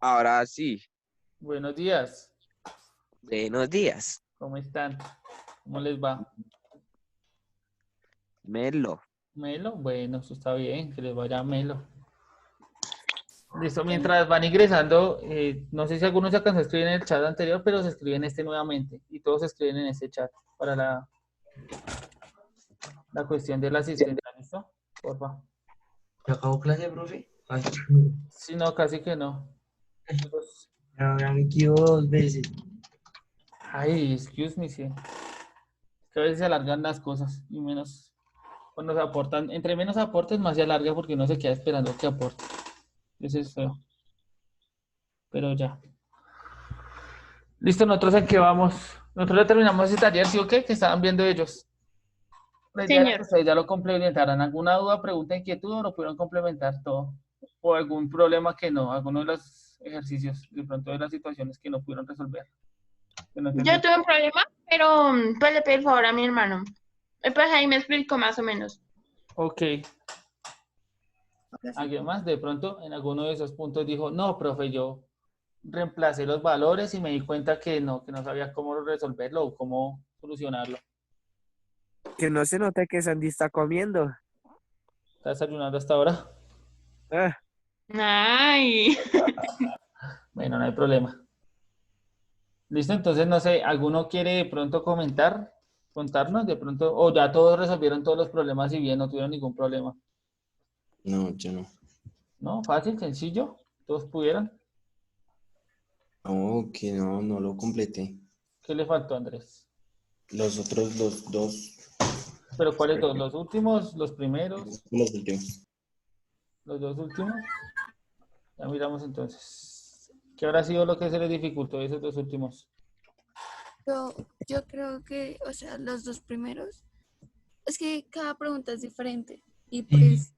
Ahora sí, Buenos días, buenos días, ¿cómo están? ¿Cómo les va? Melo. ¿Melo? Bueno, eso está bien, que les vaya Melo. Listo, mientras van ingresando, no sé si algunos se alcanzó a escribir en el chat anterior, pero se escribe en este nuevamente y todos se escriben en este chat para la cuestión de la asistencia, ¿listo? Porfa. ¿Ya acabó clase, profe? Ay, Si no, casi que no. Pues, ya me equivoco 2 veces. ay, excuse me, sí. Que a veces se alargan las cosas y menos cuando se aportan, entre menos aportes, más se alarga porque uno se queda esperando que aporte. Eso es feo, pero ya. Listo, nosotros en qué vamos. Nosotros ya terminamos ese taller, ¿sí o qué? Que estaban viendo ellos. La idea era que Señor, ustedes ya lo complementaran. ¿Alguna duda, pregunta, inquietud o lo pudieron complementar todo? ¿O algún problema que no? ¿Alguno de los ejercicios, de pronto de las situaciones que no pudieron resolver? Que no yo entendieron. tuve un problema, pero pues le pedí el favor a mi hermano. Y pues ahí me explicó más o menos. Ok. ¿Alguien más? De pronto, en alguno de esos puntos dijo, no, profe, yo reemplacé los valores y me di cuenta que no sabía cómo resolverlo o cómo solucionarlo. Que no se note que Sandy está comiendo. ¿Está desayunando hasta ahora? Ah, Ay, Bueno, no hay problema. Listo, entonces no sé, ¿alguno quiere de pronto comentar, contarnos de pronto, o ya todos resolvieron todos los problemas y bien, no tuvieron ningún problema? No, yo no. ¿No? Fácil, sencillo, todos pudieron. No, que no lo completé. ¿Qué le faltó, Andrés? Los otros dos, ¿Pero cuáles dos? ¿Los últimos, los primeros, los últimos. los dos últimos? Ya miramos entonces. ¿Qué habrá sido lo que se les dificultó de esos dos últimos? Yo, yo creo que, o sea, los dos primeros, es que cada pregunta es diferente y pues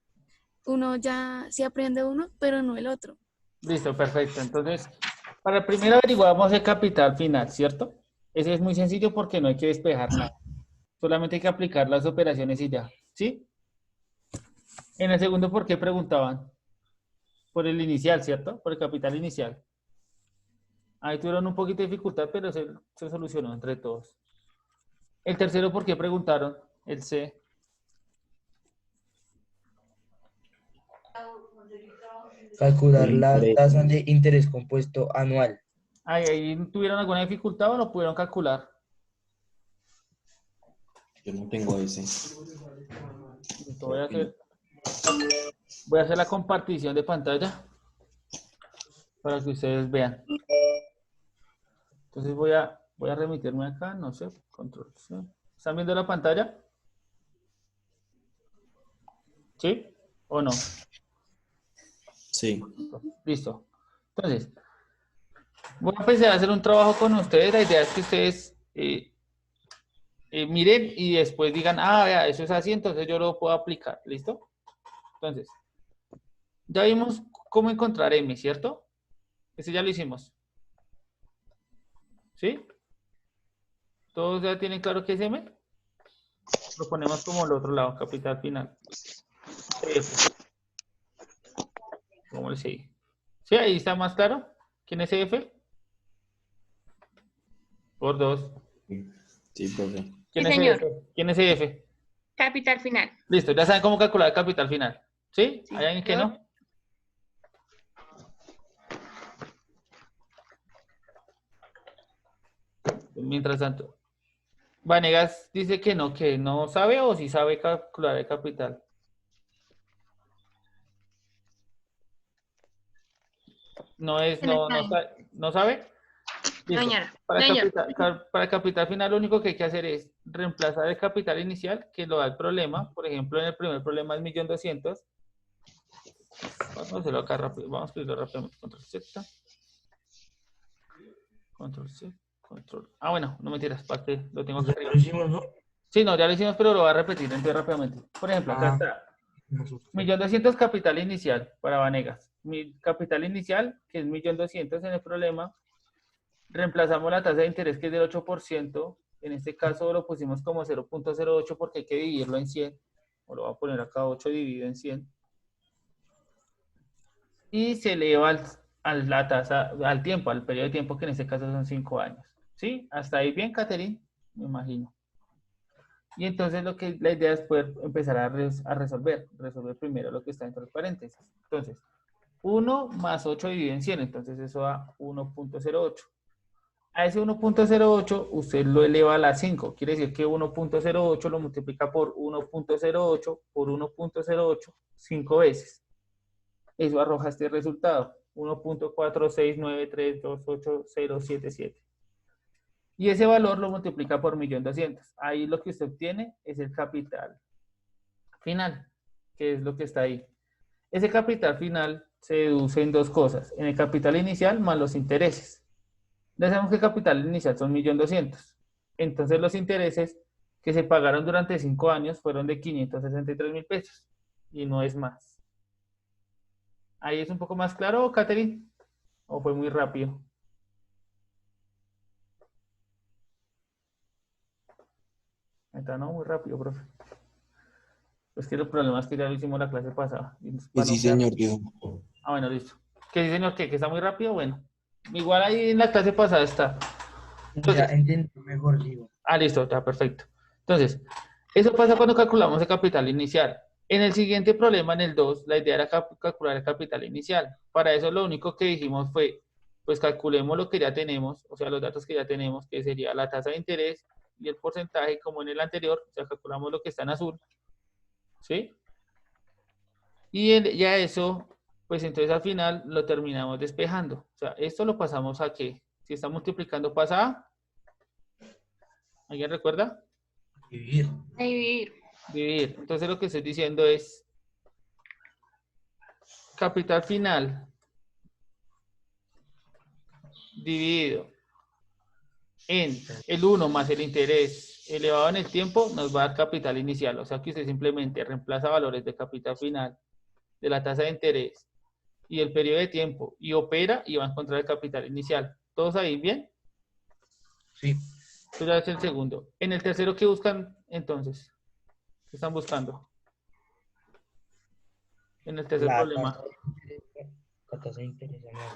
uno ya sí aprende uno, pero no el otro. Listo, perfecto. Entonces, para el primero averiguamos el capital final, ¿cierto? Ese es muy sencillo porque no hay que despejar nada. Solamente hay que aplicar las operaciones y ya. ¿Sí? En el segundo, ¿por qué preguntaban? Por el inicial, ¿cierto? Por el capital inicial. Ahí tuvieron un poquito de dificultad, pero se solucionó entre todos. El tercero, ¿por qué preguntaron? El C. Calcular El la interés. tasa de interés compuesto anual. Ahí tuvieron alguna dificultad o lo pudieron calcular. Yo no tengo ese. Listo, Creo que no. voy a hacer la compartición de pantalla para que ustedes vean. Entonces voy a remitirme acá, no sé, control C. ¿Están viendo la pantalla? ¿Sí? ¿O no? Sí. Listo. Entonces, voy a empezar a hacer un trabajo con ustedes. La idea es que ustedes miren y después digan, ah, vea, eso es así, entonces yo lo puedo aplicar. ¿Listo? Entonces, ya vimos cómo encontrar M, ¿cierto? Ese ya lo hicimos. ¿Sí? ¿Todos ya tienen claro qué es M? Lo ponemos como el otro lado, capital final. F, como el C. ¿Sí? Ahí está más claro. ¿Quién es F? Por dos. Sí, profe. ¿Quién sí, es señor. F? ¿Quién es F? Capital final. Listo, ya saben cómo calcular el capital final. ¿Sí? Sí, ¿Hay alguien que señor. no? Mientras tanto, Vanegas dice que no sabe o si sabe calcular el capital. No es, ¿Quién está ahí? no sabe. Listo. Señora, señor. Para el capital final lo único que hay que hacer es reemplazar el capital inicial que lo da el problema. Por ejemplo, en el primer problema es 1.200.000. Vamos a hacerlo acá rápido. Vamos a escribirlo rápidamente. Control Z. Control C. Control. Ah, bueno, no mentiras, para que lo tengo acá Ya arriba. lo hicimos, ¿no? Sí, no, ya lo hicimos, pero lo voy a repetir entonces rápidamente. Por ejemplo, acá Ah, está. me asusté. 1.200.000 capital inicial para Vanegas. Mi capital inicial, que es 1.200.000 en el problema. Reemplazamos la tasa de interés, que es del 8%. En este caso lo pusimos como 0.08 porque hay que dividirlo en 100. O lo voy a poner acá, 8 dividido en 100. Y se eleva a la tasa, al tiempo, al periodo de tiempo que en este caso son 5 años. ¿Sí? ¿Hasta ahí bien, Catherine? Me imagino. Y entonces la idea es poder empezar a resolver primero lo que está dentro del paréntesis. Entonces, 1 más 8 dividido en 100, entonces eso da 1.08. A ese 1.08 usted lo eleva a la 5, quiere decir que 1.08 lo multiplica por 1.08 por 1.08 5 veces. Eso arroja este resultado, 1.469328077. Y ese valor lo multiplica por 1.200.000. Ahí lo que usted obtiene es el capital final, que es lo que está ahí. Ese capital final se deduce en dos cosas, en el capital inicial más los intereses. Ya sabemos que el capital inicial son 1.200.000. Entonces los intereses que se pagaron durante 5 años fueron de 563.000 pesos y no es más. ¿Ahí es un poco más claro, Catherine? ¿O fue muy rápido? Ahí está, no, muy rápido, profe. Pues que el problema es que ya lo hicimos la clase pasada. Pues sí, señor, dijo. Ah, bueno, listo. ¿Qué sí, señor? ¿Qué? ¿Que está muy rápido? Bueno. Igual ahí en la clase pasada está. Ya entiendo mejor, digo. Ah, listo, está perfecto. Entonces, eso pasa cuando calculamos el capital inicial. En el siguiente problema, en el 2, la idea era calcular el capital inicial. Para eso lo único que dijimos fue, pues calculemos lo que ya tenemos, o sea, los datos que ya tenemos, que sería la tasa de interés y el porcentaje, como en el anterior, o sea, calculamos lo que está en azul. ¿Sí? Y ya eso, pues entonces al final lo terminamos despejando. O sea, esto lo pasamos a ¿qué? Si está multiplicando, pasa a... ¿Alguien recuerda? Vivir. Dividir. Dividir. Entonces lo que estoy diciendo es capital final dividido en el 1 más el interés elevado en el tiempo nos va a dar capital inicial. O sea que usted simplemente reemplaza valores de capital final, de la tasa de interés y el periodo de tiempo y opera y va a encontrar el capital inicial. ¿Todos ahí bien? Sí. Esto ya es el segundo. En el tercero, ¿qué buscan entonces? ¿Qué están buscando? En el tercer problema. La tasa de interés anual.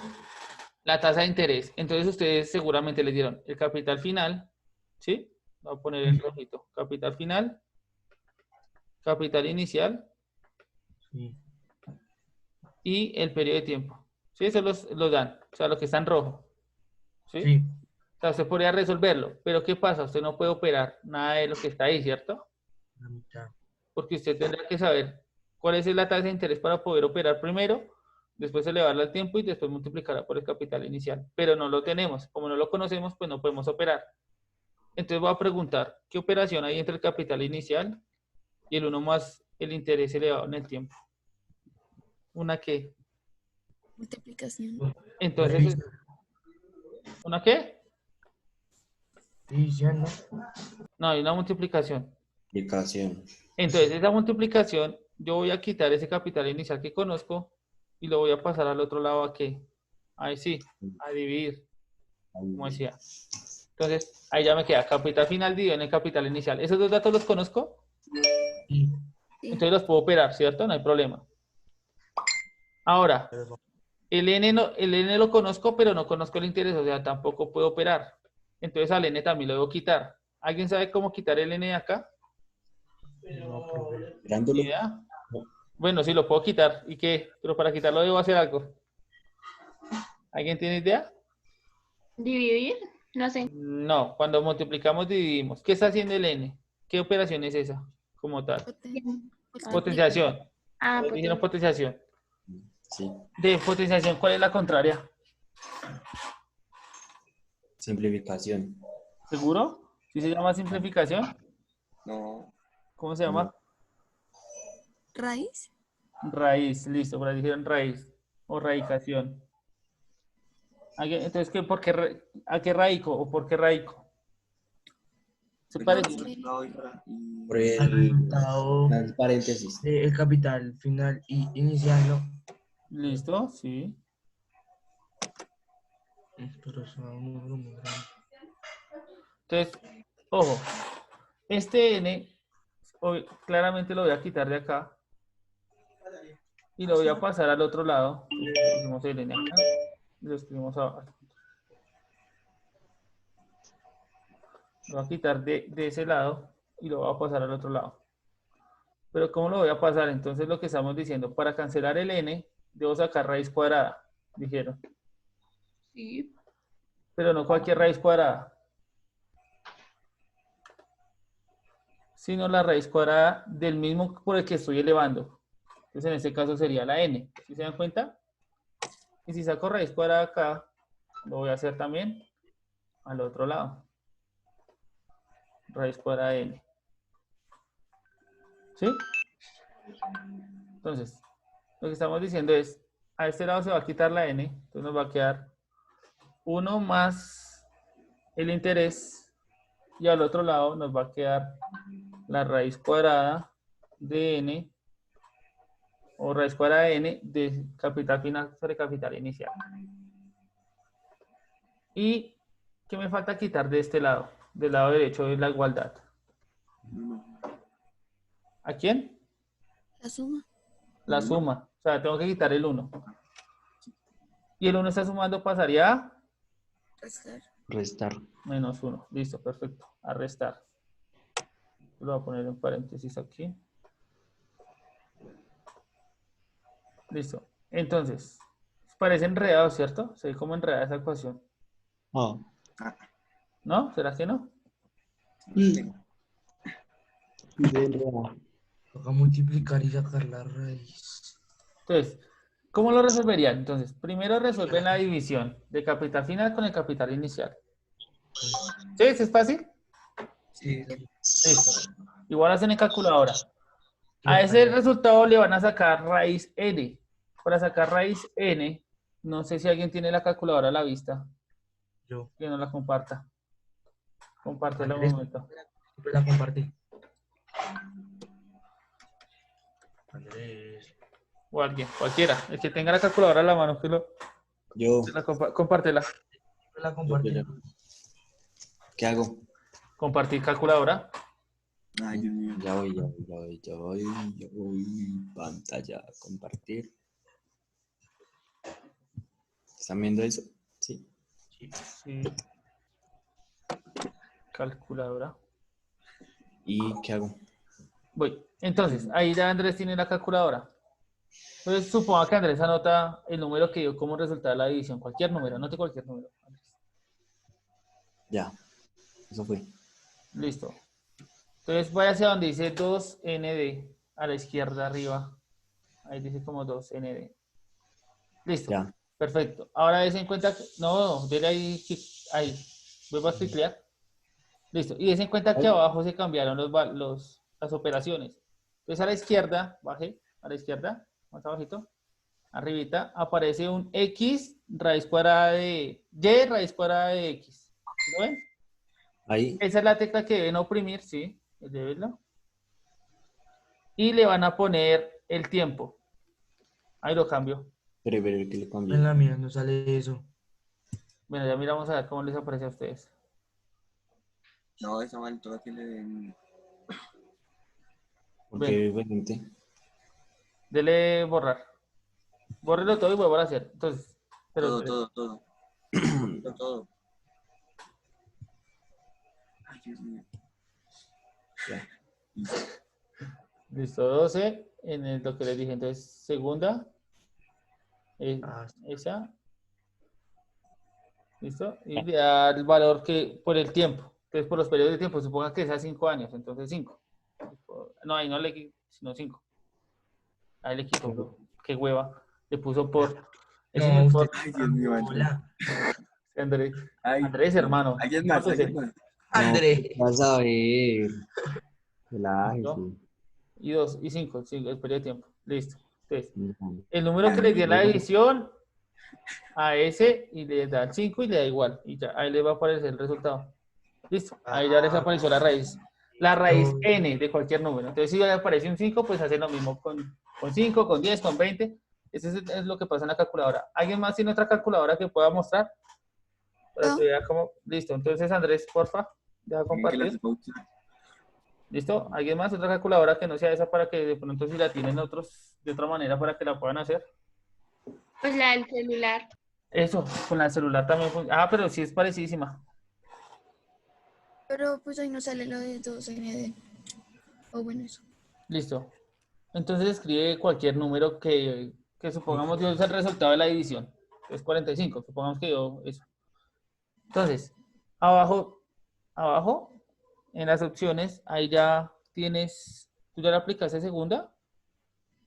La tasa de interés. Entonces ustedes seguramente les dieron el capital final, ¿sí? Voy a poner en rojito. Capital final, capital inicial Sí. y el periodo de tiempo. ¿Sí? Eso los dan. O sea, lo que está en rojo. ¿Sí? Sí. O sea, usted podría resolverlo. Pero ¿qué pasa? Usted no puede operar nada de lo que está ahí, ¿cierto? La mitad. Porque usted tendrá que saber cuál es la tasa de interés para poder operar primero, después elevarla al tiempo y después multiplicarla por el capital inicial. Pero no lo tenemos. Como no lo conocemos, pues no podemos operar. Entonces voy a preguntar, ¿qué operación hay entre el capital inicial y el 1 más el interés elevado en el tiempo? ¿Una qué? Multiplicación. Entonces, ¿una qué? División, ¿no? No, hay una multiplicación. Aplicación. Entonces, esa multiplicación, yo voy a quitar ese capital inicial que conozco y lo voy a pasar al otro lado a qué. Ahí sí, a dividir, como decía. Entonces, ahí ya me queda capital final dividido en el capital inicial. ¿Esos dos datos los conozco? Sí. Entonces los puedo operar, ¿cierto? No hay problema. Ahora, el N lo conozco, pero no conozco el interés, o sea, tampoco puedo operar. Entonces al N también lo debo quitar. ¿Alguien sabe cómo quitar el N de acá? No, profe. Mirándolo. ¿Ni idea? Bueno, sí, lo puedo quitar. ¿Y qué? Pero para quitarlo debo hacer algo. ¿Alguien tiene idea? Dividir. No sé. No, cuando multiplicamos dividimos. ¿Qué está haciendo el N? ¿Qué operación es esa? Como tal. Potenciación. Ah, Dijeron potenciación. Sí. De potenciación, ¿cuál es la contraria? Simplificación. ¿Seguro? ¿Sí se llama simplificación? No. ¿Cómo se llama? Raíz. Raíz, listo, por ahí dijeron raíz o radicación. Entonces, ¿por qué, ¿a qué raico o por qué raico? ¿Se parece? Por el Resultado las paréntesis. del capital final y inicial, ¿no? Listo, sí. Pero es un número muy grande. Entonces, ojo, este N claramente lo voy a quitar de acá y lo voy a pasar al otro lado. Hicimos el N acá. Lo escribimos abajo. Lo voy a quitar de ese lado y lo voy a pasar al otro lado. Pero ¿cómo lo voy a pasar? Entonces lo que estamos diciendo, para cancelar el n, debo sacar raíz cuadrada, dijeron. Sí. Pero no cualquier raíz cuadrada, sino la raíz cuadrada del mismo por el que estoy elevando. Entonces en este caso sería la n. ¿Sí se dan cuenta? Y si saco raíz cuadrada acá, lo voy a hacer también al otro lado. Raíz cuadrada de n. ¿Sí? Entonces, lo que estamos diciendo es, a este lado se va a quitar la n, entonces nos va a quedar 1 más el interés, y al otro lado nos va a quedar la raíz cuadrada de n, o raíz cuadrada de n de capital final sobre capital inicial. ¿Y qué me falta quitar de este lado? Del lado derecho de la igualdad. ¿A quién? La suma. La suma. O sea, tengo que quitar el 1. Y el 1 está sumando, pasaría a Restar. Restar. menos 1. Listo, perfecto. A restar. Lo voy a poner en paréntesis aquí. Listo. Entonces, parece enredado, ¿cierto? Se ve como enredada esa ecuación. Ah. ¿No? ¿Será que no? Toca multiplicar y sacar la raíz. Entonces, ¿cómo lo resolverían? Entonces, primero resuelven la división de capital final con el capital inicial. ¿Sí? ¿Sí es fácil? Sí. Listo. Igual hacen en calculadora. A ese resultado le van a sacar raíz n. Para sacar raíz n, no sé si alguien tiene la calculadora a la vista. Yo. Que no la comparta. Compártela un Andrés. momento. Siempre la compartí. Andrés. O alguien, cualquiera. El que tenga la calculadora a la mano, que lo, Yo. compártela. Siempre la compartí. Yo. ¿Qué hago? Compartir calculadora. Ay, Dios mío. Ya voy. Pantalla, compartir. ¿Están viendo eso? Sí. Sí. Calculadora. ¿Y qué hago? Voy. Entonces, ahí ya Andrés tiene la calculadora. Entonces, suponga que Andrés anota el número que dio como resultado de la división. Cualquier número, anote cualquier número. Ya. Eso fue. Listo. Entonces, vaya hacia donde dice 2ND, a la izquierda arriba. Ahí dice como 2ND. Listo. Ya. Perfecto. Ahora des en cuenta que... No, dele ahí. Ahí. Vuelva a clicar. Listo. Y des en cuenta que abajo se cambiaron las operaciones. Entonces, a la izquierda, baje, a la izquierda, más abajito, arribita, aparece un X raíz cuadrada de Y raíz cuadrada de X. ¿Lo ven? Ahí. Esa es la tecla que deben oprimir, sí, es de verlo. Y le van a poner el tiempo. Ahí lo cambio. Pero que le En cambié. la mía no sale eso. Bueno, ya miramos a ver cómo les aparece a ustedes. No, esa mal toda tiene de... Porque es diferente. Dele borrar. Bórrelo todo y vuelvo a hacer. Entonces, pero, Todo. Todo. Ay, Dios mío. Ya. listo, 12 en lo que les dije. Entonces, segunda. Esa. ¿Listo? Y le da el valor que por el tiempo. Entonces, por los periodos de tiempo, suponga que sea 5 años. Entonces, 5. No, ahí no le quito, sino 5. Ahí le quito, bro. Qué hueva. Le puso por. Ese No, no es usted. por Ay, Dios mío, Hola. Andrés. Ay, Andrés, hermano. alguien más. Andrés. Vas a ver. Relájese. ¿No? Y 2 y 5, el periodo de tiempo. Listo. Entonces, Ujú. el número que le dio la división a ese y le da el 5 y le da igual. Y ya, ahí le va a aparecer el resultado. Listo. Ahí ya les apareció la raíz. La raíz n de cualquier número. Entonces, si ya le aparece un 5, pues hacen lo mismo con 5, con 10, con 20. Eso es lo que pasa en la calculadora. ¿Alguien más tiene otra calculadora que pueda mostrar? Para que vea cómo. Listo. Entonces, Andrés, porfa, deja compartir. ¿Listo? ¿Alguien más? Otra calculadora que no sea esa para que de pronto si la tienen otros de otra manera para que la puedan hacer. Pues la del celular. Eso, con la celular también. Ah, pero sí es parecidísima. Pero pues ahí no sale lo de 2ND. O bueno, eso. Listo. Entonces escribe cualquier número que supongamos dio el resultado de la división. Es 45, supongamos que dio eso. Entonces, abajo, en las opciones, ahí ya tienes, ¿tú ya la aplicaste segunda?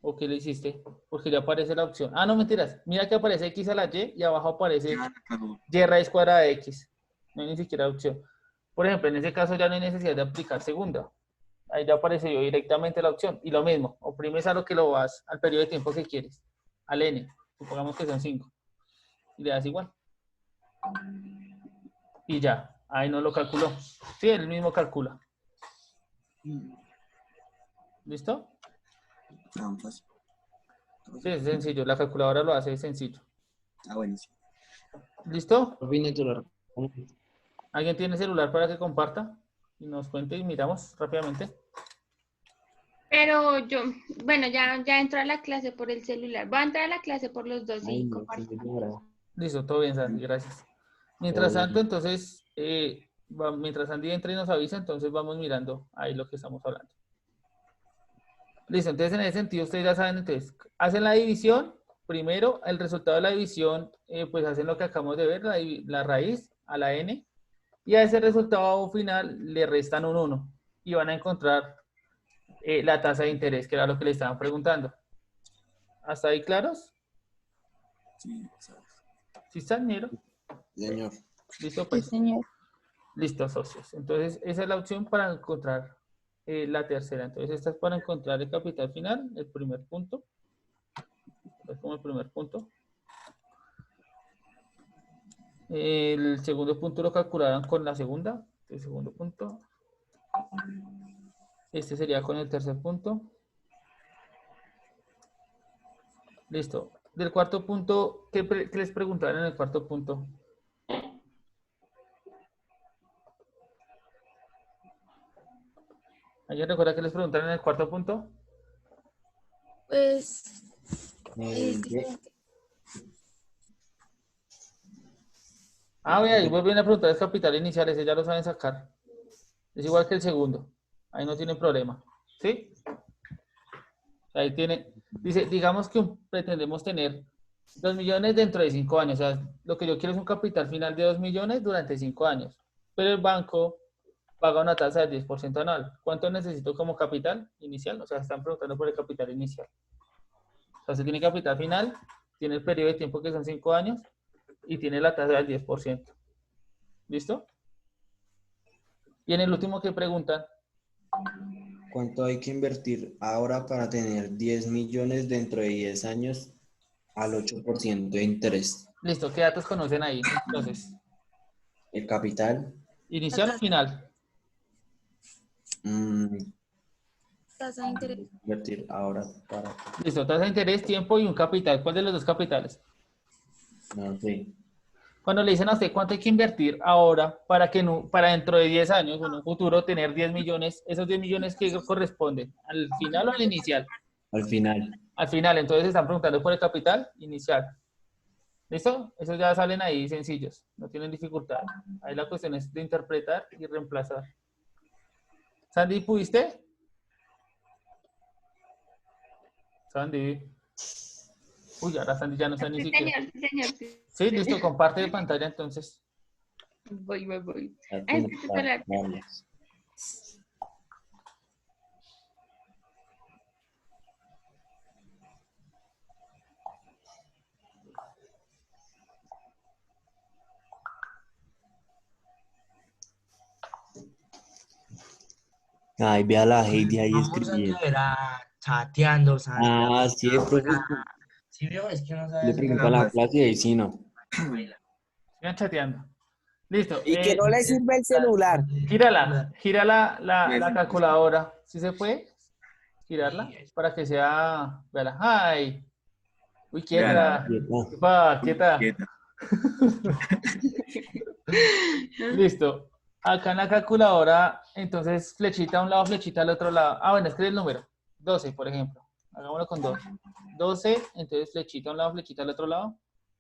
¿O qué le hiciste? Porque ya aparece la opción. Ah, no, mentiras. Mira que aparece X a la Y y abajo aparece Ya, claro. Y raíz cuadrada de X. No hay ni siquiera opción. Por ejemplo, en ese caso ya no hay necesidad de aplicar segunda. Ahí ya aparece directamente la opción. Y lo mismo, oprimes a lo que lo vas al periodo de tiempo que quieres. Al N. Supongamos que son 5. Y le das igual. Y ya. Ahí no lo calculó. Sí, él mismo calcula. ¿Listo? Trampas. Sí, es sencillo. La calculadora lo hace sencillo. Ah, buenísimo. ¿Listo? Por fin hecho la- ¿Alguien tiene celular para que comparta? Y nos cuente y miramos rápidamente. Pero yo, bueno, ya entro a la clase por el celular. Voy a entrar a la clase por los dos Ay, y no, comparto. sí, yo grabo. Listo, todo bien, Sandy, gracias. Mientras tanto, entonces, mientras Sandy entra y nos avisa, entonces vamos mirando ahí lo que estamos hablando. Listo, entonces en ese sentido ustedes ya saben, entonces, hacen la división, primero el resultado de la división, pues hacen lo que acabamos de ver, la raíz a la n, y a ese resultado final le restan un 1 y van a encontrar la tasa de interés, que era lo que le estaban preguntando. ¿Hasta ahí claros? Sí, sabes. ¿Sí están, Nero? Señor. Listo, Sí, pues. señor. Listo, socios. Entonces, esa es la opción para encontrar la tercera. Entonces, esta es para encontrar el capital final, el primer punto. Es como el primer punto. El segundo punto lo calcularon con la segunda. El segundo punto. Este sería con el tercer punto. Listo. Del cuarto punto, ¿qué les preguntaron en el cuarto punto? ¿Alguien recuerda que les preguntaron en el cuarto punto? Pues ¿Qué? es diferente. Ah, vea, ahí vuelven a preguntar el capital inicial, ese ya lo saben sacar. Es igual que el segundo. Ahí no tienen problema. ¿Sí? Ahí tiene, dice, digamos que pretendemos tener 2 millones dentro de 5 años. O sea, lo que yo quiero es un capital final de 2 millones durante 5 años. Pero el banco paga una tasa del 10% anual. ¿Cuánto necesito como capital inicial? O sea, están preguntando por el capital inicial. O sea, se tiene capital final, tiene el periodo de tiempo que son 5 años y tiene la tasa del 10%. ¿Listo? Y en el último que preguntan, ¿Cuánto hay que invertir ahora para tener 10 millones dentro de 10 años al 8% de interés? listo, ¿qué datos conocen ahí? Entonces, El capital, ¿inicial o final? Tasa de interés. invertir ahora para... Listo, tasa de interés, tiempo y un capital. ¿Cuál de los dos capitales? No sé. Cuando le dicen a usted cuánto hay que invertir ahora para que no, para dentro de 10 años o en un futuro tener 10 millones, esos 10 millones que corresponden, ¿al final o al inicial? Al final. Al final, entonces están preguntando por el capital inicial. ¿Listo? Esos ya salen ahí sencillos, no tienen dificultad. Ahí la cuestión es de interpretar y reemplazar. Sandy, ¿pudiste? Sandy. Uy, ahora Sandy ya no está ni Sí, siquiera. señor, sí, señor. Sí. Sí, listo, comparte de pantalla entonces. Voy. Al Ay, final, este celular. varias. Ay, ve a la Heidi ahí Vamos a escribiendo. quedar chateando, Santi. Ah, sí, el profe Sí, veo, es que no le sabes. pregunta a la clase y ahí sí no. Sigan chateando. Listo. Y que no le sirve el celular. Gira la calculadora. ¿Sí se puede? Girarla para que sea. Véala. ¡Ay! Uy, quieta. Quieta. Quieta. Quieta. Listo. Acá en la calculadora, entonces flechita a un lado, flechita al otro lado. Ah, bueno, escribe el número. 12, por ejemplo. Hagámoslo con 12. 12, entonces flechita a un lado, flechita al otro lado.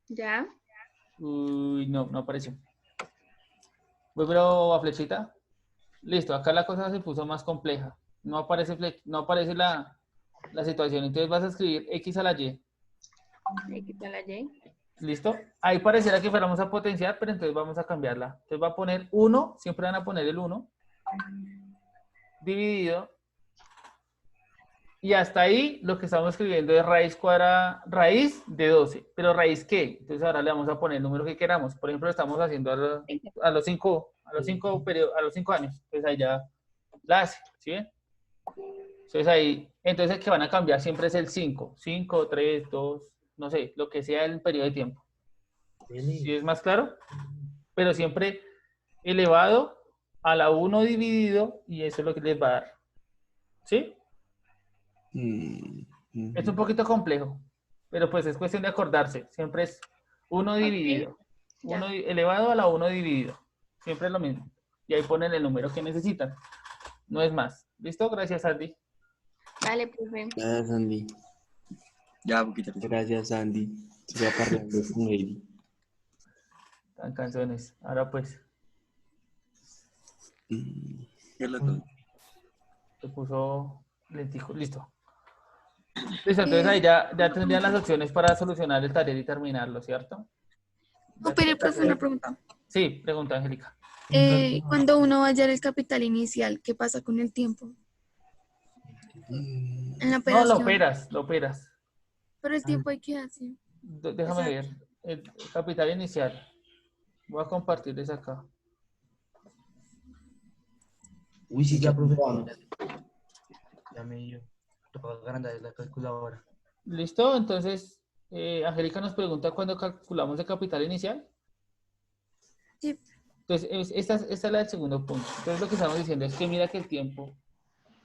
Ya. Uy, no, no apareció. Voy pero a flechita. Listo, acá la cosa se puso más compleja. No aparece, no aparece la situación. Entonces vas a escribir X a la Y. X a la Y. ¿Listo? Ahí pareciera que fuéramos a potenciar, pero entonces vamos a cambiarla. Entonces va a poner 1, siempre van a poner el 1, dividido. Y hasta ahí lo que estamos escribiendo es raíz cuadrada, raíz de 12. ¿Pero raíz qué? Entonces ahora le vamos a poner el número que queramos. Por ejemplo, estamos haciendo a los 5 años. Entonces ahí ya la hace, ¿sí ven? Entonces ahí, entonces el que van a cambiar siempre es el 5. 5, 3, 2, no sé, lo que sea el periodo de tiempo. ¿Sí es más claro? Pero siempre elevado a la 1 dividido y eso es lo que les va a dar. ¿Sí? Es un poquito complejo, pero pues es cuestión de acordarse. Siempre es 1 dividido. Ya. 1 elevado a la 1 dividido. Siempre es lo mismo. Y ahí ponen el número que necesitan. No es más. ¿Listo? Gracias, Andy. Vale, profe. Gracias, Andy. Ya, poquito. Gracias, Andy. Estoy hablando con Heidi. Están canciones. Ahora pues, Mm, ¿Qué es lo que- se puso lentijo. Listo. Listo, entonces ahí ya tendrían las opciones para solucionar el taller y terminarlo, ¿cierto? Oh, pero profe, una pregunta. Sí, pregunta Angélica. Cuando uno va a hallar el capital inicial, ¿qué pasa con el tiempo? En la No, lo operación. operas, lo operas. Pero el tiempo hay que hacer. Déjame ver. El capital inicial. Voy a compartirles acá. Uy, sí, ya, profe. Vamos. Ya me dio. Toca agrandar la calculadora. ¿Listo? Entonces, Angélica nos pregunta cuándo calculamos el capital inicial. Sí. Entonces, esta es la del segundo punto. Entonces, lo que estamos diciendo es que mira que el tiempo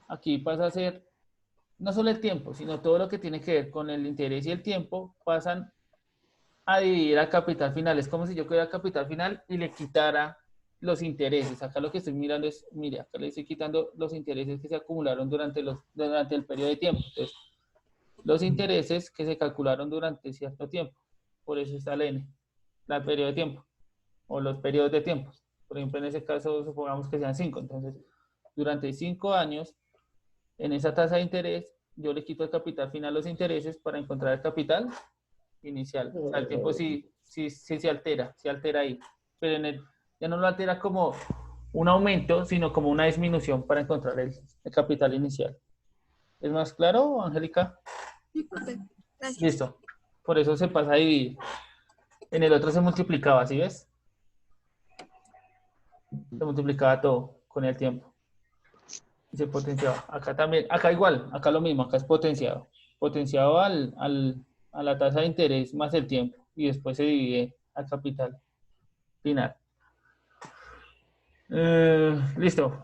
aquí pasa a ser, no solo el tiempo, sino todo lo que tiene que ver con el interés y el tiempo, pasan a dividir al capital final. Es como si yo cogiera capital final y le quitara los intereses. Acá lo que estoy mirando es, mire, acá le estoy quitando los intereses que se acumularon durante el periodo de tiempo. Entonces, los intereses que se calcularon durante cierto tiempo. Por eso está el N, el periodo de tiempo, o los periodos de tiempo. Por ejemplo, en ese caso, supongamos que sean 5. Entonces, durante 5 años, en esa tasa de interés, yo le quito el capital final los intereses para encontrar el capital inicial. O sea, el tiempo sí se altera ahí. Pero ya no lo altera como un aumento, sino como una disminución para encontrar el capital inicial. ¿Es más claro, Angélica? Sí, profe. Gracias. Listo. Por eso se pasa a dividir. En el otro se multiplicaba, ¿sí ves? Se multiplicaba todo con el tiempo. Y se potenciaba. Acá también, acá igual, acá lo mismo, acá es potenciado. Potenciado a la tasa de interés más el tiempo. Y después se divide al capital final. Listo.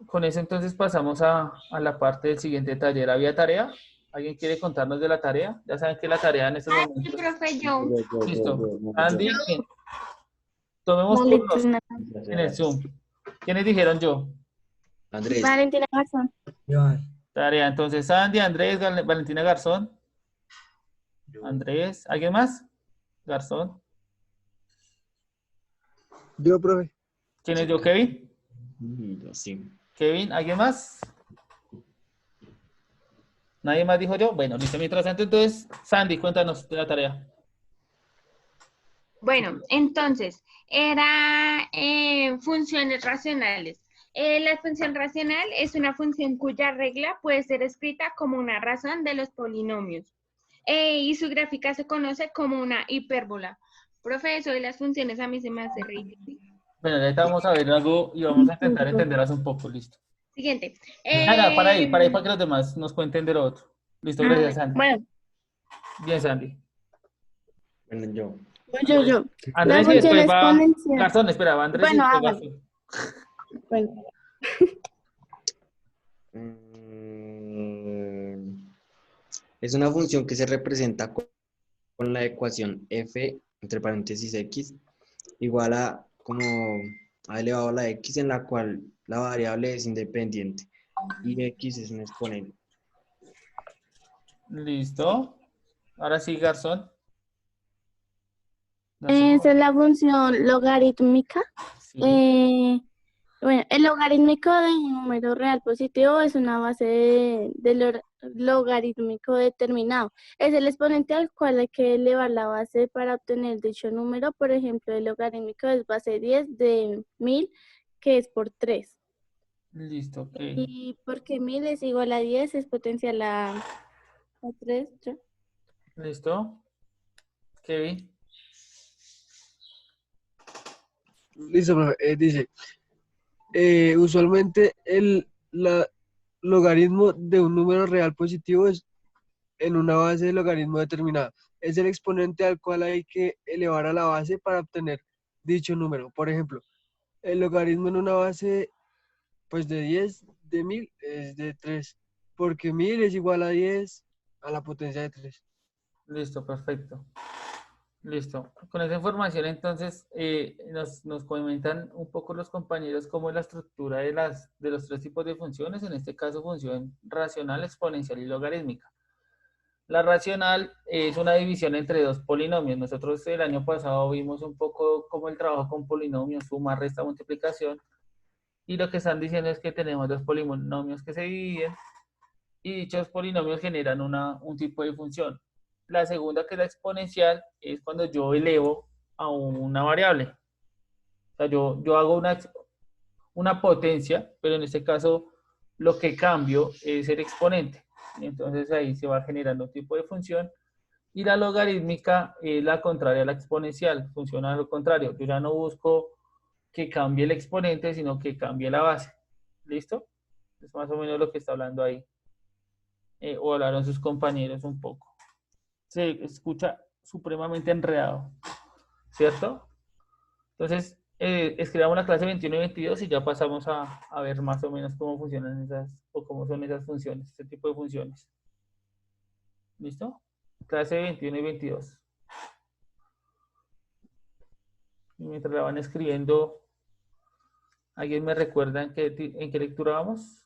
Con eso entonces pasamos a la parte del siguiente taller. ¿Había tarea? ¿Alguien quiere contarnos de la tarea? Ya saben que la tarea en estos Sí, momentos. profe, yo. Listo. Andy, ¿quién? Tomemos turnos en el Zoom. ¿Quiénes dijeron yo? Andrés. Valentina Garzón. Iván. Tarea. Entonces, Andy, Andrés, Valentina Garzón. Yo. Andrés, ¿alguien más? Garzón. Yo, profe. ¿Quién es yo, Kevin? Sí. Kevin, ¿alguien más? ¿Nadie más dijo yo? Bueno, listo. Mientras tanto, entonces, Sandy, cuéntanos de la tarea. Bueno, entonces, era funciones racionales. La función racional es una función cuya regla puede ser escrita como una razón de los polinomios. Y su gráfica se conoce como una hipérbola. Profe, eso de las funciones a mí se me hace re difícil. Bueno, ahorita vamos a ver algo y vamos a intentar entenderlas un poco. Listo. Siguiente. Nada, para ahí, para que los demás nos cuenten de lo otro. Listo, gracias, Sandy. Bueno, Bien, Sandy. Bueno, yo. yo. Andrés La y después función va exponencial. Garzón, espera, va Andrés Bueno, y después hágale. Garzón. Bueno, Es una función que se representa con la ecuación f, entre paréntesis x, igual a como a elevado a la x, en la cual la variable es independiente y x es un exponente. Listo. Ahora sí, Garzón. Nació. Esa es la función logarítmica. Sí, Eh, bueno, el logarítmico de un número real positivo es una base de logarítmico determinado. Es el exponente al cual hay que elevar la base para obtener dicho número. Por ejemplo, el logarítmico es base 10 de 1000, que es por 3. listo, ok. Y porque 1000 es igual a 10, es potencial a 3. ¿Listo? Kevin. Listo, profe. Dice, usualmente logaritmo de un número real positivo es en una base de logaritmo determinada. Es el exponente al cual hay que elevar a la base para obtener dicho número. Por ejemplo, el logaritmo en una base pues de 10 de 1000 es de 3, porque 1000 es igual a 10 a la potencia de 3. Listo, perfecto. Listo. Con esa información, entonces, nos comentan un poco los compañeros cómo es la estructura de los tres tipos de funciones, en este caso función racional, exponencial y logarítmica. La racional es una división entre dos polinomios. Nosotros el año pasado vimos un poco cómo el trabajo con polinomios, suma, resta, multiplicación, y lo que están diciendo es que tenemos dos polinomios que se dividen y dichos polinomios generan un tipo de función. La segunda, que es la exponencial, es cuando yo elevo a una variable. O sea, yo hago una potencia, pero en este caso lo que cambio es el exponente. Entonces ahí se va generando un tipo de función. Y la logarítmica es la contraria a la exponencial, funciona a lo contrario. Yo ya no busco que cambie el exponente, sino que cambie la base. ¿Listo? Es más o menos lo que está hablando ahí. O hablaron sus compañeros un poco. Se escucha supremamente enredado, ¿cierto? Entonces, escribamos la clase 21 y 22 y ya pasamos a ver más o menos cómo funcionan esas, o cómo son esas funciones, este tipo de funciones. ¿Listo? Clase 21 y 22. Y mientras la van escribiendo, ¿alguien me recuerda en qué lectura vamos?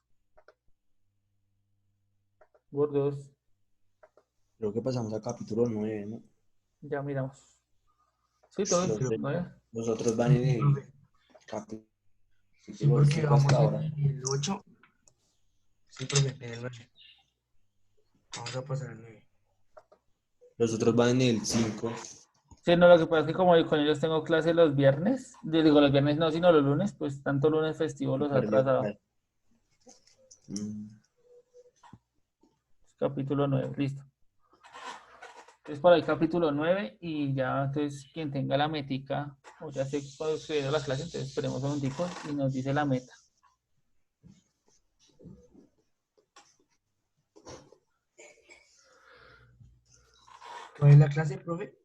Gordos, Creo que pasamos al capítulo 9, ¿no? ya miramos. Sí, todos. Los, de- ¿No? los otros van en Sí, el profe. capítulo Sí, porque 5 vamos hasta en ahora. el 8. Sí, profe, en el 9. Vamos a pasar al 9. Los otros van en el 5. Sí, no, lo que pasa es que como yo con ellos tengo clase los viernes, digo los viernes no, sino los lunes, pues tanto lunes festivo los ha atrasado. Capítulo 9, listo. Entonces para el capítulo 9 y ya entonces quien tenga la metica, o ya sé cuando se dio la clase, entonces esperemos un tico y nos dice la meta. ¿Cuál es la clase, profe?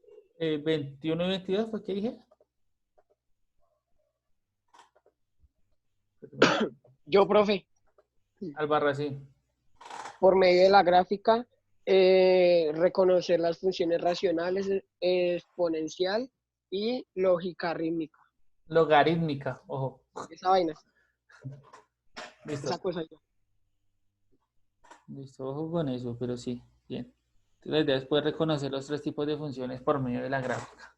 21 y 22 fue que dije. Yo, profe, Albarracín. por medio de la gráfica, reconocer las funciones racionales, exponencial y lógica rítmica. Logarítmica, ojo. Esa vaina, Listo. esa cosa ya. Listo, ojo con eso, pero sí, bien. Entonces la idea es poder reconocer los tres tipos de funciones por medio de la gráfica.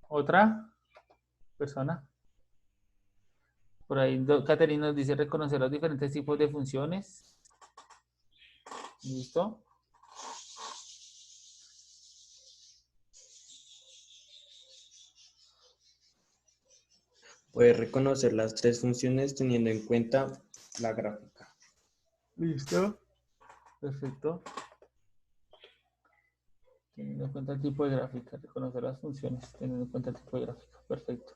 ¿Otra persona? Por ahí Caterina nos dice reconocer los diferentes tipos de funciones. ¿Listo? Puedes reconocer las tres funciones teniendo en cuenta la gráfica. ¿Listo? Perfecto. Teniendo en cuenta el tipo de gráfica, reconocer las funciones, teniendo en cuenta el tipo de gráfica. Perfecto.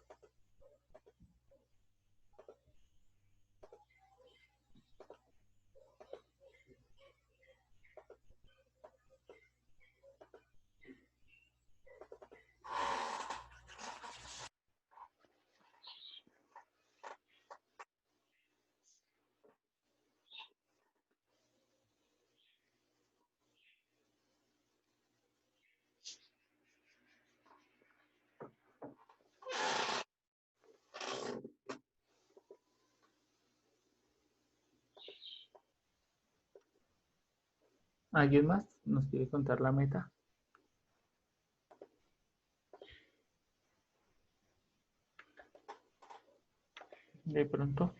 ¿Alguien más nos quiere contar la meta? De pronto.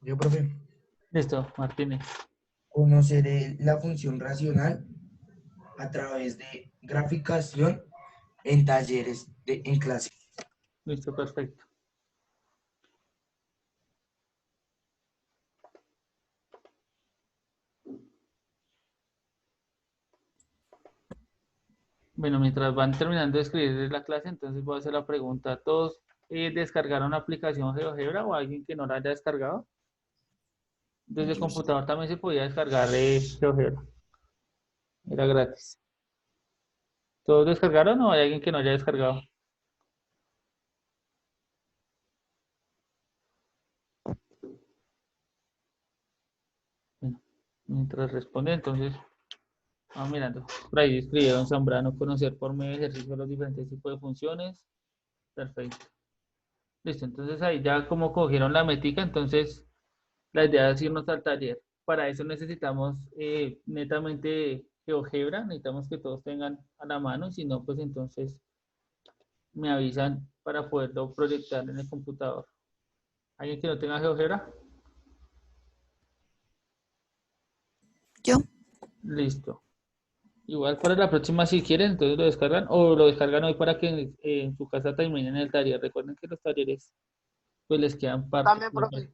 Yo, profe, Listo, Martínez. conoceré la función racional a través de graficación en talleres en clase. Listo, perfecto. Bueno, mientras van terminando de escribir la clase, entonces voy a hacer la pregunta. ¿Todos descargaron la aplicación GeoGebra o alguien que no la haya descargado? Desde el computador también se podía descargar GeoGebra. Era gratis. ¿Todos descargaron o hay alguien que no haya descargado? Bueno, mientras responde, entonces, vamos mirando. Por ahí escribieron Zambrano, conocer por medio de ejercicio los diferentes tipos de funciones. Perfecto. Listo, entonces ahí ya como cogieron la metica, entonces la idea es irnos al taller. Para eso necesitamos netamente GeoGebra, necesitamos que todos tengan a la mano, y si no, pues entonces me avisan para poderlo proyectar en el computador. ¿Alguien que no tenga GeoGebra? Yo. Listo. Igual para la próxima, si quieren, entonces lo descargan o lo descargan hoy para que en su casa terminen el taller. Recuerden que los talleres pues les quedan parte. Dame, profe.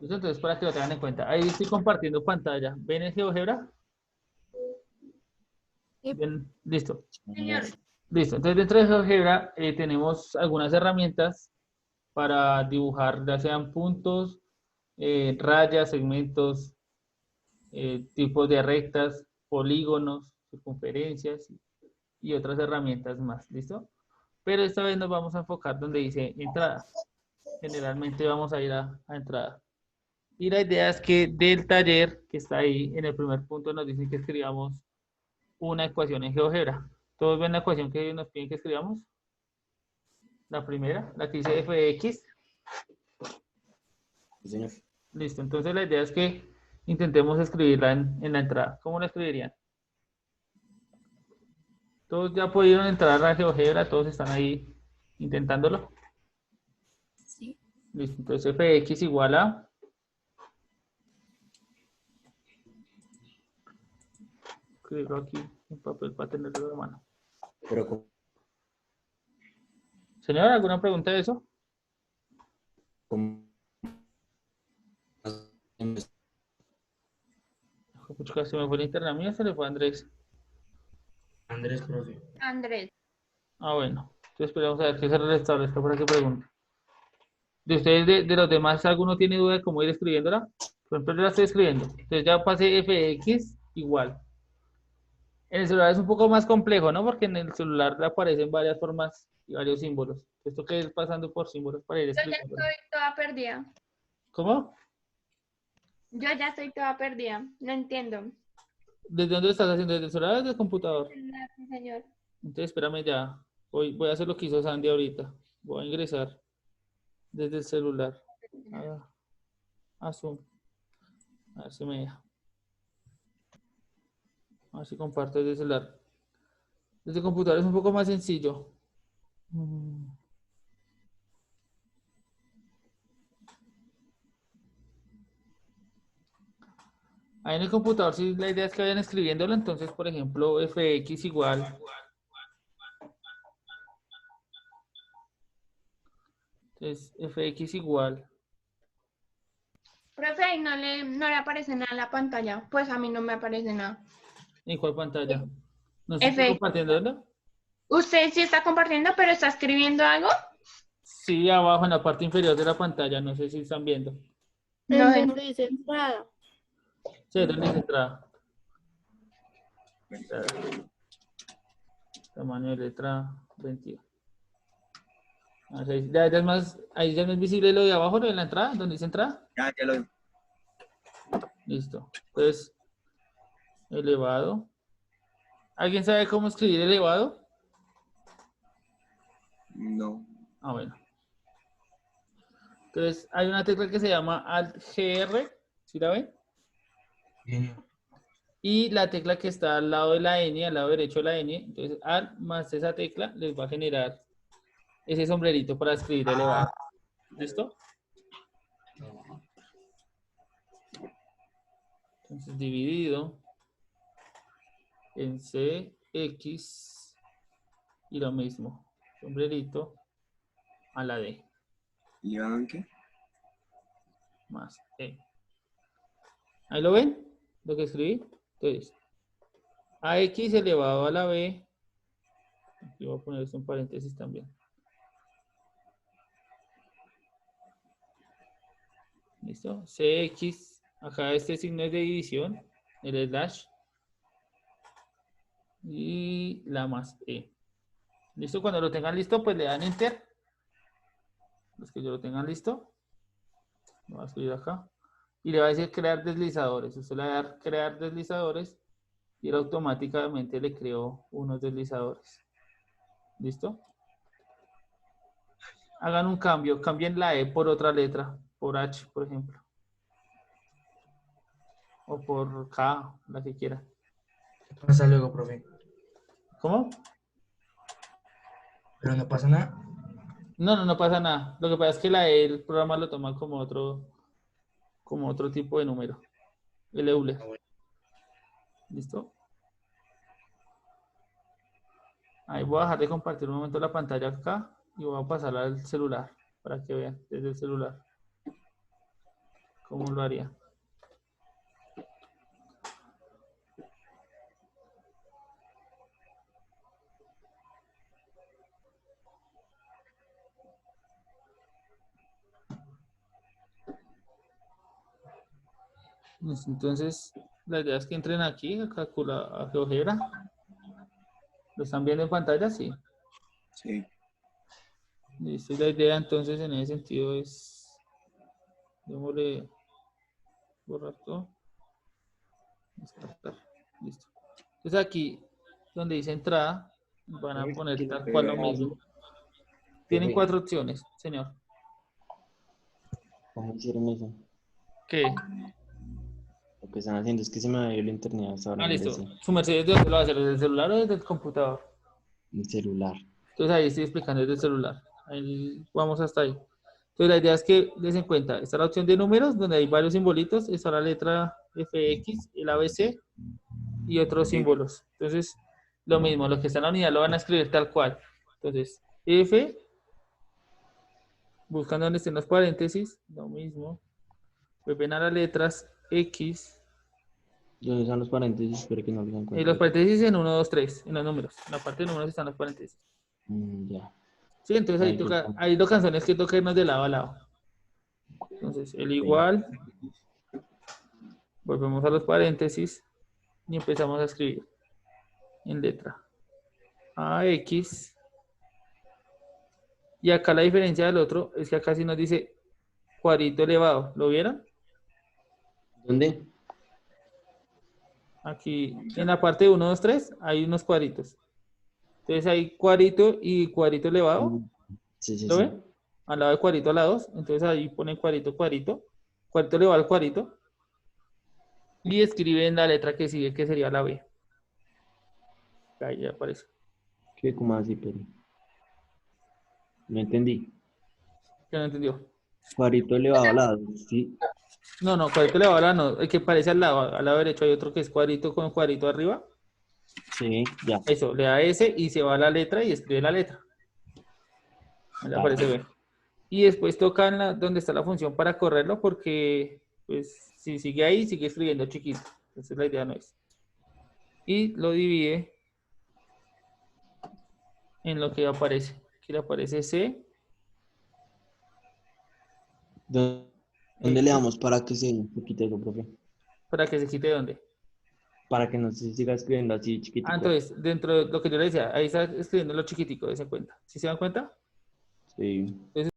Listo, entonces para que lo tengan en cuenta. Ahí estoy compartiendo pantalla. ¿Ven el GeoGebra? Sí. Bien, listo. Señor. Listo. Entonces dentro de GeoGebra tenemos algunas herramientas para dibujar, ya sean puntos, rayas, segmentos, tipos de rectas, polígonos, circunferencias y otras herramientas más. ¿Listo? Pero esta vez nos vamos a enfocar donde dice entrada. Generalmente vamos a ir a entrada. Y la idea es que del taller que está ahí en el primer punto nos dice que escribamos una ecuación en GeoGebra. ¿Todos ven la ecuación que nos piden que escribamos? La primera, la que dice f de x. Sí, señor. Listo, entonces la idea es que intentemos escribirla en la entrada. ¿Cómo la escribirían? Todos ya pudieron entrar a GeoGebra, todos están ahí intentándolo. Sí. Listo, entonces f de x igual a... Escribirlo aquí en papel para tenerlo de mano. Pero ¿cómo? Señora, ¿alguna pregunta de eso? Pucha, se me fue el internet a mí, se le fue a Andrés. Andrés, profe. Andrés. Ah, bueno. Entonces esperamos a ver que se restablezca para que pregunte. ¿De ustedes, de los demás, alguno tiene duda de cómo ir escribiéndola? Por ejemplo, yo la estoy escribiendo. Entonces ya pasé fx igual. En el celular es un poco más complejo, ¿no? Porque en el celular le aparecen varias formas y varios símbolos. Esto que es pasando por símbolos para ir Yo ya escribiendo. estoy toda perdida. ¿Cómo? Yo ya estoy toda perdida. No entiendo. ¿Desde dónde lo estás haciendo? ¿Desde el celular o desde el computador? Sí, señor. Entonces espérame ya. Voy a hacer lo que hizo Sandy ahorita. Voy a ingresar desde el celular a Zoom. A ver si me deja. A ver si comparto desde el celular. Desde el computador es un poco más sencillo. Ahí en el computador, si la idea es que vayan escribiéndolo, entonces, por ejemplo, fx igual. Entonces, fx igual. Profe, ahí no le aparece nada en la pantalla. Pues a mí no me aparece nada. ¿En cuál pantalla? ¿No se está F. compartiendo? Usted sí está compartiendo, pero está escribiendo algo. Sí, abajo en la parte inferior de la pantalla. No sé si están viendo. No, En donde dice entrada. Sí, ¿dónde dice entrada? Tamaño de letra 22. Ahí ya es más, ahí ya no es visible lo de abajo, lo de la entrada, donde dice entrada. Ya lo vi. Listo. Pues elevado. ¿Alguien sabe cómo escribir elevado? No. Ah, bueno. Entonces, hay una tecla que se llama Alt-GR, ¿sí la ven? Bien. Y la tecla que está al lado de la N, al lado derecho de la N, entonces Alt más esa tecla les va a generar ese sombrerito para escribir elevado. ¿Listo? Entonces, dividido en CX y lo mismo, sombrerito a la D ¿Y van qué? más E. ¿Ahí lo ven? Lo que escribí. Entonces, AX elevado a la B. Aquí voy a poner esto en paréntesis también. ¿Listo? CX, acá este signo es de división, el slash. Y la más E. ¿Listo? Cuando lo tengan listo, pues le dan Enter. Los que ya lo tengan listo. Lo voy a escribir acá. Y le va a decir crear deslizadores. Usted le va a dar crear deslizadores y él automáticamente le creó unos deslizadores. ¿Listo? Hagan un cambio. Cambien la E por otra letra. Por H, por ejemplo. O por K, la que quiera. ¿Qué pasa luego, profe? ¿Cómo? Pero no pasa nada. No pasa nada. Lo que pasa es que la E, el programa lo toma como otro tipo de número. El EULE. ¿Listo? Ahí voy a dejar de compartir un momento la pantalla acá y voy a pasarla al celular para que vean desde el celular cómo lo haría. Listo, entonces, la idea es que entren aquí a calcular a GeoGebra. ¿Lo están viendo en pantalla? Sí. Sí. Listo, y la idea entonces en ese sentido es, démosle borrar todo, descartar, listo. Entonces aquí, donde dice entrada, van a poner tal cual lo mismo. Tienen 4 opciones, señor. ¿Cómo hicieron eso? ¿Qué? Lo que están haciendo es que se me va a ir el internet hasta ahora Ah, en listo. DC. ¿Su merced de dónde lo va a hacer? ¿Desde el celular o desde el computador? Mi celular. Entonces ahí estoy explicando desde el celular. Ahí vamos hasta ahí. Entonces la idea es que les en cuenta, está la opción de números, donde hay varios simbolitos, está la letra FX, el ABC y otros símbolos. Entonces, lo mismo, los que están en la unidad lo van a escribir tal cual. Entonces, F, buscando donde estén los paréntesis, lo mismo. Pues ven a las letras X. ¿Dónde están los paréntesis? Espero que no los encuentre. Los paréntesis en 1, 2, 3, en los números. En la parte de números están los paréntesis. Ya. Sí, entonces ahí Ahí toca, está. hay 2 canciones que toca irnos de lado a lado. Entonces, el igual. Volvemos a los paréntesis y empezamos a escribir en letra AX. Y acá la diferencia del otro es que acá sí nos dice cuadrito elevado. ¿Lo vieron? ¿Dónde? Aquí en la parte de 1, 2, 3 hay unos cuadritos. Entonces hay cuadrito y cuadrito elevado. Sí, sí, ¿Lo sí. ven? Al lado de cuadrito a la 2. Entonces ahí ponen cuadrito, cuadrito. Cuadrito elevado al cuadrito. Y escriben la letra que sigue, que sería la B. Ahí ya aparece. ¿Qué? ¿Cómo así? Pero no entendí. ¿Qué no entendió? Cuadrito elevado al lado. Sí. No, cuadrito elevado a la no. El que aparece al lado derecho hay otro que es cuadrito con cuadrito arriba. Sí, ya. Eso, le da S y se va a la letra y escribe la letra. Ahí le aparece B. Y después toca donde está la función para correrlo porque pues si sigue ahí, sigue escribiendo chiquito. Entonces la idea no es. Y lo divide en lo que aparece. Aquí le aparece C. ¿Dónde le damos para que se quite eso, profe? ¿Para que se quite dónde? Para que no se siga escribiendo así chiquitico. Ah, entonces, dentro de lo que yo le decía, ahí está escribiendo lo chiquitico, dése cuenta. ¿Sí se dan cuenta? Sí. Entonces,